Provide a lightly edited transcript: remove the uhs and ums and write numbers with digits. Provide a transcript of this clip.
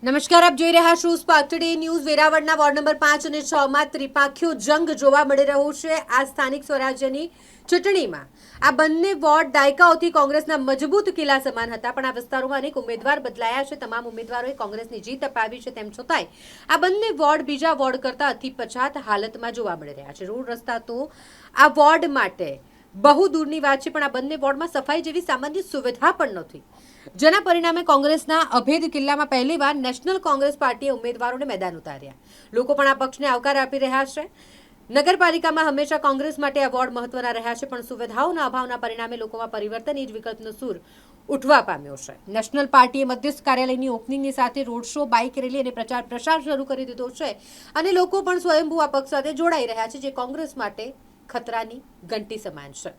નમસ્કાર, આપ જોઈ રહ્યા છો સ્પાર્ક ટુડે ન્યૂઝ। વેરાવળના વોર્ડ નંબર 5 અને 6 માં ત્રિપાખીયો જંગ જોવા મળી રહ્યો છે। આ સ્થાનિક સ્વરાજ્યની ચૂંટણીમાં આ બંને વોર્ડ દાયકાઓથી કોંગ્રેસના મજબૂત કિલ્લા સમાન હતા, પણ આ વિસ્તારોમાં અનેક ઉમેદવાર બદલાયા છે। તમામ ઉમેદવારોએ કોંગ્રેસની જીત અપાવી છે, તેમ છતાંય આ બંને વોર્ડ બીજા વોર્ડ કરતાં અતિ પછાત હાલતમાં જોવા મળી રહ્યા છે। રોડ રસ્તા તો આ વોર્ડ માટે બહુ દૂરની વાત છે, પણ આ બંને વોર્ડમાં સફાઈ જેવી સામાન્ય સુવિધા પણ નથી, જેના પરિણામે કોંગ્રેસના અભેદ કિલ્લામાં પહેલીવાર નેશનલ કોંગ્રેસ પાર્ટીએ ઉમેદવારોને મેદાન ઉતાર્યા। લોકો પણ આ પક્ષને આવકાર આપી રહ્યા છે। નગરપાલિકામાં હંમેશા કોંગ્રેસ માટે આ વોર્ડ મહત્વના રહ્યા છે, પણ સુવિધાઓના અભાવના પરિણામે લોકોમાં પરિવર્તન એ જ વિકલ્પનો સૂર ઉઠવા પામ્યો છે। નેશનલ પાર્ટીએ મધ્યસ્થ કાર્યાલયની ઓપનિંગની સાથે રોડ શો, બાઇક રેલી અને પ્રચાર પ્રસાર શરૂ કરી દીધો છે, અને લોકો પણ સ્વયંભૂ આ પક્ષ સાથે જોડાઈ રહ્યા છે, જે કોંગ્રેસ માટે ખતરાની ઘંટી સમાન છે।